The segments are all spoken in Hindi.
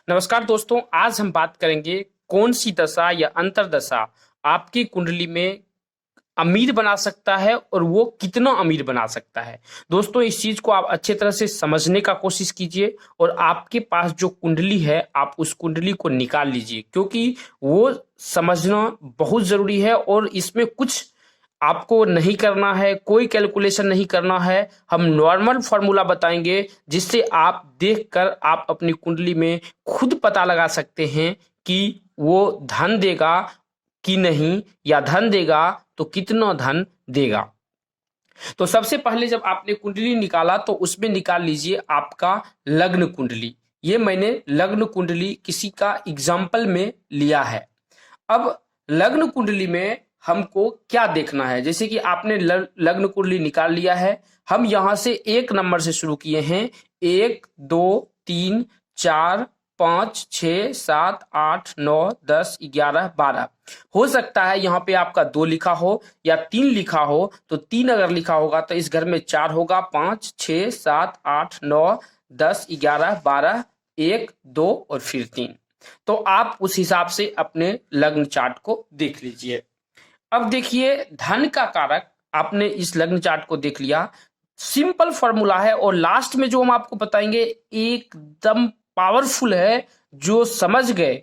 नमस्कार दोस्तों, आज हम बात करेंगे कौन सी दशा या अंतर्दशा आपकी कुंडली में अमीर बना सकता है और वो कितना अमीर बना सकता है। दोस्तों, इस चीज को आप अच्छे तरह से समझने का कोशिश कीजिए और आपके पास जो कुंडली है आप उस कुंडली को निकाल लीजिए, क्योंकि वो समझना बहुत जरूरी है और इसमें कुछ आपको नहीं करना है, कोई कैलकुलेशन नहीं करना है। हम नॉर्मल फॉर्मूला बताएंगे जिससे आप देखकर आप अपनी कुंडली में खुद पता लगा सकते हैं कि वो धन देगा कि नहीं, या धन देगा तो कितना धन देगा। तो सबसे पहले जब आपने कुंडली निकाला तो उसमें निकाल लीजिए आपका लग्न कुंडली। ये मैंने लग्न कुंडली किसी का एग्जाम्पल में लिया है। अब लग्न कुंडली में हमको क्या देखना है, जैसे कि आपने लग्न कुंडली निकाल लिया है। हम यहां से एक नंबर से शुरू किए हैं, 1 2 3 4 5 6 7 8 9 10 11 12। हो सकता है यहाँ पे आपका 2 लिखा हो या 3 लिखा हो, तो 3 अगर लिखा होगा तो इस घर में 4 होगा, 5 6 7 8 9 10 11 12, 1 2 और फिर 3। तो आप उस हिसाब से अपने लग्न चार्ट को देख लीजिए। अब देखिए, धन का कारक आपने इस लग्न चार्ट को देख लिया। सिंपल फॉर्मूला है और लास्ट में जो हम आपको बताएंगे एकदम पावरफुल है। जो समझ गए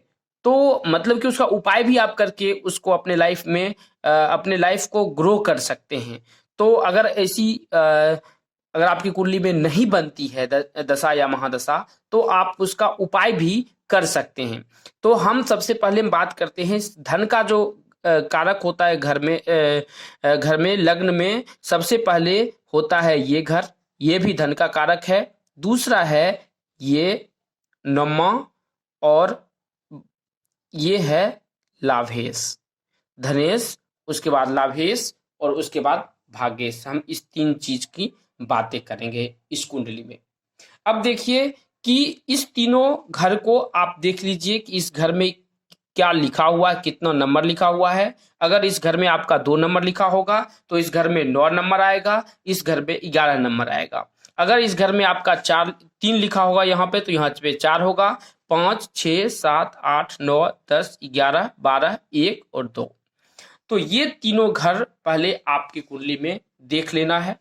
तो मतलब कि उसका उपाय भी आप करके उसको अपने लाइफ में अपने लाइफ को ग्रो कर सकते हैं। तो अगर ऐसी अगर आपकी कुंडली में नहीं बनती है दशा या महादशा, तो आप उसका उपाय भी कर सकते हैं। तो हम सबसे पहले बात करते हैं धन का जो कारक होता है घर में लग्न में। सबसे पहले होता है ये घर, ये भी धन का कारक है। दूसरा है ये नमा, और ये है लाभेश, धनेश, उसके बाद लाभेश और उसके बाद भाग्येश। हम इस 3 चीज की बातें करेंगे इस कुंडली में। अब देखिए कि इस तीनों घर को आप देख लीजिए कि इस घर में क्या लिखा हुआ है, कितना नंबर लिखा हुआ है। अगर इस घर में आपका 2 नंबर लिखा होगा तो इस घर में 9 नंबर आएगा, इस घर में 11 नंबर आएगा। अगर इस घर में आपका 3 लिखा होगा यहाँ पे, तो यहाँ पे 4 होगा, 5 6 7 8 9 10 11 12, 1 और 2। तो ये तीनों घर पहले आपकी कुंडली में देख लेना है।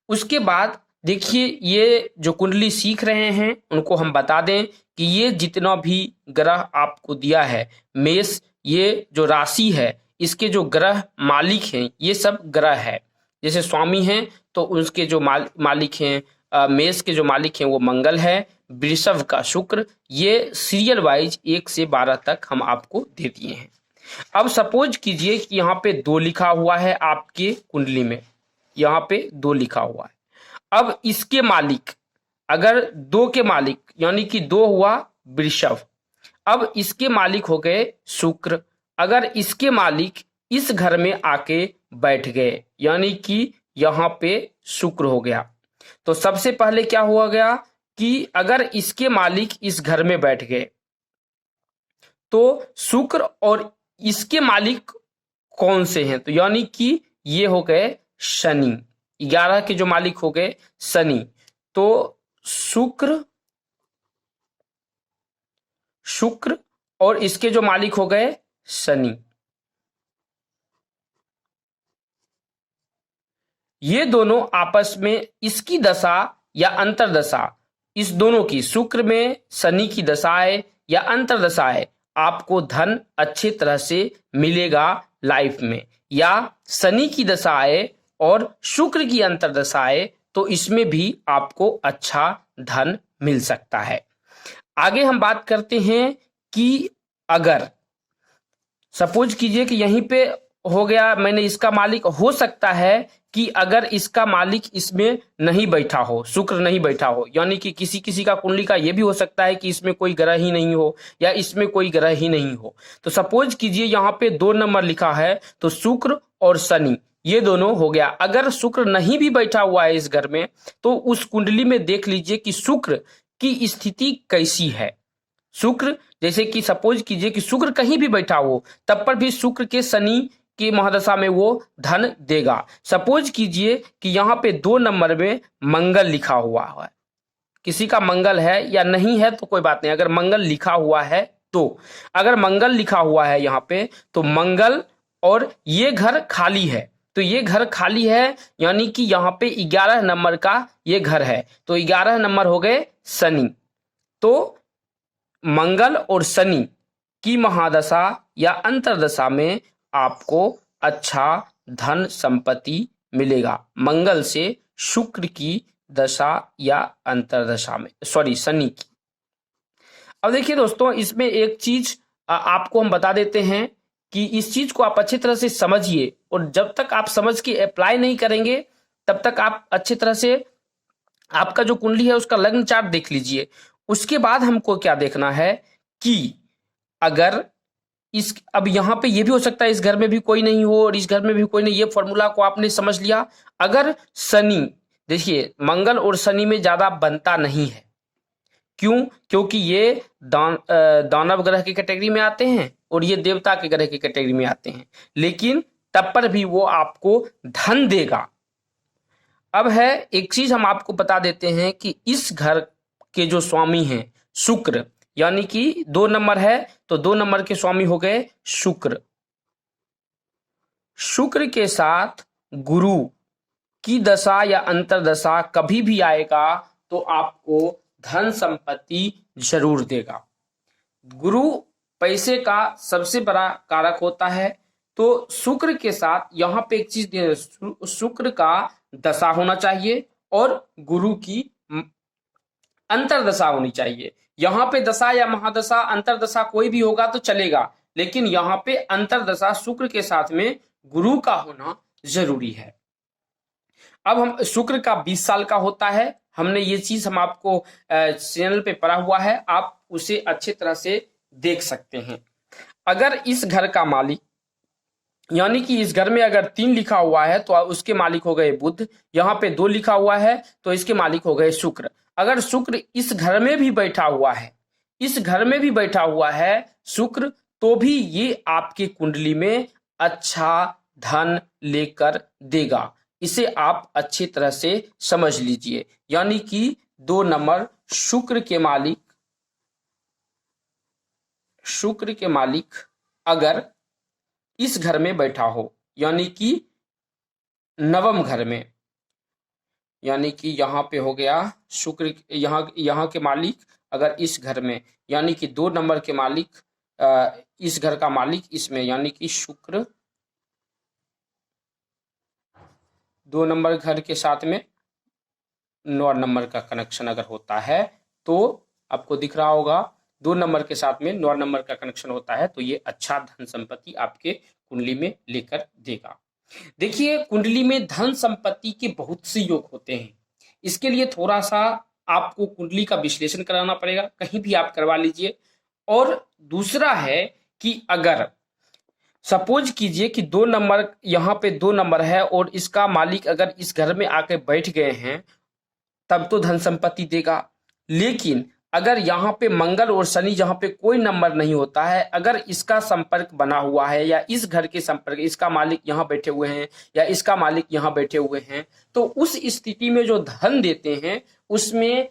उसके बाद देखिए, ये जो कुंडली सीख रहे हैं उनको हम बता दें कि ये जितना भी ग्रह आपको दिया है, मेष, ये जो राशि है, इसके जो ग्रह मालिक हैं ये सब ग्रह है। जैसे स्वामी हैं तो उसके जो मालिक हैं, मेष के जो मालिक हैं वो मंगल है, वृषभ का शुक्र। ये सीरियल वाइज 1 से 12 तक हम आपको दे दिए हैं। अब सपोज कीजिए कि यहाँ पे 2 लिखा हुआ है आपके कुंडली में, यहाँ पे 2 लिखा हुआ है। अब इसके मालिक, अगर 2 के मालिक यानी कि 2 हुआ वृषभ, अब इसके मालिक हो गए शुक्र। अगर इसके मालिक इस घर में आके बैठ गए यानी कि यहाँ पे शुक्र हो गया, तो सबसे पहले क्या हुआ गया कि अगर इसके मालिक इस घर में बैठ गए तो शुक्र और इसके मालिक कौन से हैं, तो यानी कि ये हो गए शनि। 11 के जो मालिक हो गए शनि, तो शुक्र और इसके जो मालिक हो गए शनि, ये दोनों आपस में इसकी दशा या अंतरदशा, इस दोनों की, शुक्र में शनि की दशाएं या अंतरदशाएं, आपको धन अच्छी तरह से मिलेगा लाइफ में। या शनि की दशाएं और शुक्र की अंतरदशाएं, तो इसमें भी आपको अच्छा धन मिल सकता है। आगे हम बात करते हैं कि अगर सपोज कीजिए कि यहीं पे हो गया, मैंने इसका मालिक, हो सकता है कि अगर इसका मालिक इसमें नहीं बैठा हो, शुक्र नहीं बैठा हो, यानी कि किसी किसी का कुंडली का ये भी हो सकता है कि इसमें कोई ग्रह ही नहीं हो या इसमें कोई ग्रह ही नहीं हो। तो सपोज कीजिए यहाँ पे 2 नंबर लिखा है, तो शुक्र और शनि ये दोनों हो गया। अगर शुक्र नहीं भी बैठा हुआ है इस घर में, तो उस कुंडली में देख लीजिए कि शुक्र की स्थिति कैसी है। शुक्र, जैसे कि सपोज कीजिए कि शुक्र कहीं भी बैठा हो, तब पर भी शुक्र के शनि की महादशा में वो धन देगा। सपोज कीजिए कि यहाँ पे 2 नंबर में मंगल लिखा हुआ है, किसी का मंगल है या नहीं है तो कोई बात नहीं, अगर मंगल लिखा हुआ है तो, अगर मंगल लिखा हुआ है यहाँ पे तो मंगल, और ये घर खाली है तो ये घर खाली है, यानी कि यहाँ पे 11 नंबर का ये घर है, तो 11 नंबर हो गए शनि। तो मंगल और शनि की महादशा या अंतरदशा में आपको अच्छा धन संपत्ति मिलेगा, मंगल से शुक्र की दशा या अंतरदशा में, सॉरी शनि की। अब देखिए दोस्तों, इसमें एक चीज आपको हम बता देते हैं कि इस चीज को आप अच्छी तरह से समझिए, और जब तक आप समझ के अप्लाई नहीं करेंगे तब तक आप अच्छी तरह से आपका जो कुंडली है उसका लग्न चार्ट देख लीजिए। उसके बाद हमको क्या देखना है कि अगर इस, अब यहाँ पे ये भी हो सकता है इस घर में भी कोई नहीं हो और इस घर में भी कोई नहीं, ये फॉर्मूला को आपने समझ लिया। अगर शनि, देखिए मंगल और शनि में ज्यादा बनता नहीं है, क्यों? क्योंकि ये दानव ग्रह की कैटेगरी में आते हैं और ये देवता के ग्रह की कैटेगरी में आते हैं, लेकिन तब पर भी वो आपको धन देगा। अब है एक चीज हम आपको बता देते हैं कि इस घर के जो स्वामी हैं शुक्र, यानी कि 2 नंबर है तो 2 नंबर के स्वामी हो गए शुक्र। शुक्र के साथ गुरु की दशा या अंतरदशा कभी भी आएगा तो आपको धन संपत्ति जरूर देगा। गुरु पैसे का सबसे बड़ा कारक होता है, तो शुक्र के साथ यहाँ पे एक चीज, शुक्र का दशा होना चाहिए और गुरु की अंतरदशा होनी चाहिए। यहाँ पे दशा या महादशा अंतरदशा कोई भी होगा तो चलेगा, लेकिन यहाँ पे अंतरदशा शुक्र के साथ में गुरु का होना जरूरी है। अब हम शुक्र का 20 साल का होता है, हमने ये चीज हम आपको चैनल पे पढ़ा हुआ है, आप उसे अच्छे तरह से देख सकते हैं। अगर इस घर का मालिक, यानी कि इस घर में अगर 3 लिखा हुआ है तो उसके मालिक हो गए बुध, यहाँ पे 2 लिखा हुआ है तो इसके मालिक हो गए शुक्र। अगर शुक्र इस घर में भी बैठा हुआ है, इस घर में भी बैठा हुआ है शुक्र, तो भी ये आपकी कुंडली में अच्छा धन लेकर देगा। इसे आप अच्छी तरह से समझ लीजिए, यानी कि 2 नंबर शुक्र के मालिक अगर इस घर में बैठा हो, यानी कि नवम घर में, यानी कि यहाँ पे हो गया शुक्र, यहाँ के मालिक अगर इस घर में, यानी कि 2 नंबर के मालिक इस घर का मालिक इसमें, यानी कि शुक्र 2 नंबर घर के साथ में 9 नंबर का कनेक्शन अगर होता है तो आपको दिख रहा होगा 2 नंबर के साथ में 9 नंबर का कनेक्शन होता है, तो ये अच्छा धन संपत्ति आपके कुंडली में लेकर देगा। देखिए, कुंडली में धन संपत्ति के बहुत से योग होते हैं, इसके लिए थोड़ा सा आपको कुंडली का विश्लेषण कराना पड़ेगा, कहीं भी आप करवा लीजिए। और दूसरा है कि अगर सपोज कीजिए कि 2 नंबर, यहाँ पे 2 नंबर है और इसका मालिक अगर इस घर में आके बैठ गए हैं तब तो धन संपत्ति देगा, लेकिन अगर यहाँ पे मंगल और शनि जहाँ पे कोई नंबर नहीं होता है, अगर इसका संपर्क बना हुआ है या इस घर के संपर्क, इसका मालिक यहाँ बैठे हुए हैं या इसका मालिक यहाँ बैठे हुए हैं, तो उस स्थिति में जो धन देते हैं उसमें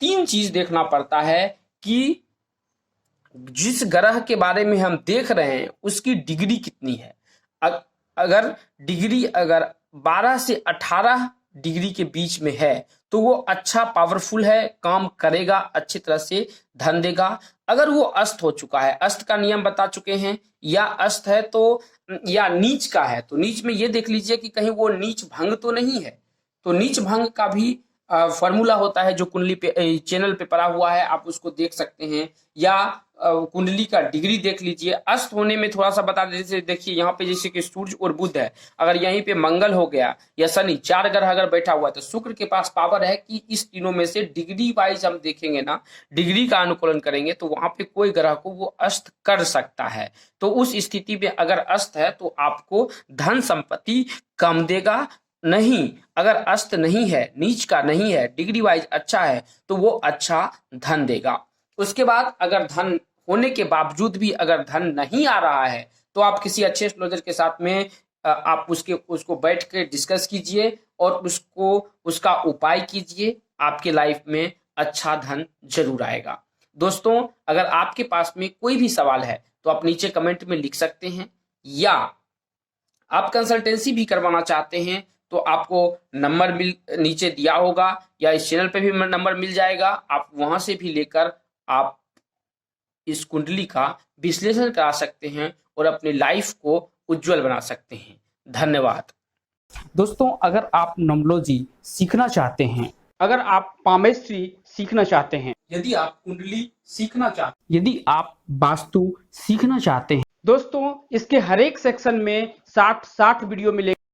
3 चीज देखना पड़ता है कि जिस ग्रह के बारे में हम देख रहे हैं उसकी डिग्री कितनी है। अगर डिग्री अगर 12 से 18 डिग्री के बीच में है तो वो अच्छा पावरफुल है, काम करेगा, अच्छी तरह से धन देगा। अगर वो अस्त हो चुका है, अस्त का नियम बता चुके हैं, या अस्त है तो, या नीच का है तो नीच में ये देख लीजिए कि कहीं वो नीच भंग तो नहीं है, तो नीच भंग का भी फॉर्मूला होता है जो कुंडली पे चैनल पे पड़ा हुआ है, आप उसको देख सकते हैं, या कुंडली का डिग्री देख लीजिए। अस्त होने में थोड़ा सा बता देते, देखिए यहाँ पे जैसे कि सूर्य और बुध है, अगर यहीं पे मंगल हो गया या शनि, 4 ग्रह अगर बैठा हुआ है तो शुक्र के पास पावर है कि इस तीनों में से डिग्री वाइज हम देखेंगे ना, डिग्री का अनुकूलन करेंगे तो वहां पे कोई ग्रह को वो अस्त कर सकता है। तो उस स्थिति में अगर अस्त है तो आपको धन संपत्ति कम देगा, नहीं अगर अस्त नहीं है, नीच का नहीं है, डिग्री वाइज अच्छा है तो वो अच्छा धन देगा। उसके बाद अगर धन होने के बावजूद भी अगर धन नहीं आ रहा है तो आप किसी अच्छे एस्ट्रोलॉजर के साथ में आप उसको बैठ के डिस्कस कीजिए और उसका उपाय कीजिए, आपके लाइफ में अच्छा धन जरूर आएगा। दोस्तों, अगर आपके पास में कोई भी सवाल है तो आप नीचे कमेंट में लिख सकते हैं, या आप कंसल्टेंसी भी करवाना चाहते हैं तो आपको नंबर नीचे दिया होगा, या इस चैनल पे भी नंबर मिल जाएगा। आप वहां से भी लेकर आप इस कुंडली का विश्लेषण करा सकते हैं और अपनी लाइफ को उज्जवल बना सकते हैं। धन्यवाद। दोस्तों, अगर आप न्यूमरोलॉजी सीखना चाहते हैं, अगर आप पामेस्ट्री सीखना चाहते हैं, यदि आप कुंडली सीखना चाहते यदि आप वास्तु सीखना चाहते हैं, दोस्तों इसके हर एक सेक्शन में 60 वीडियो मिलेगा।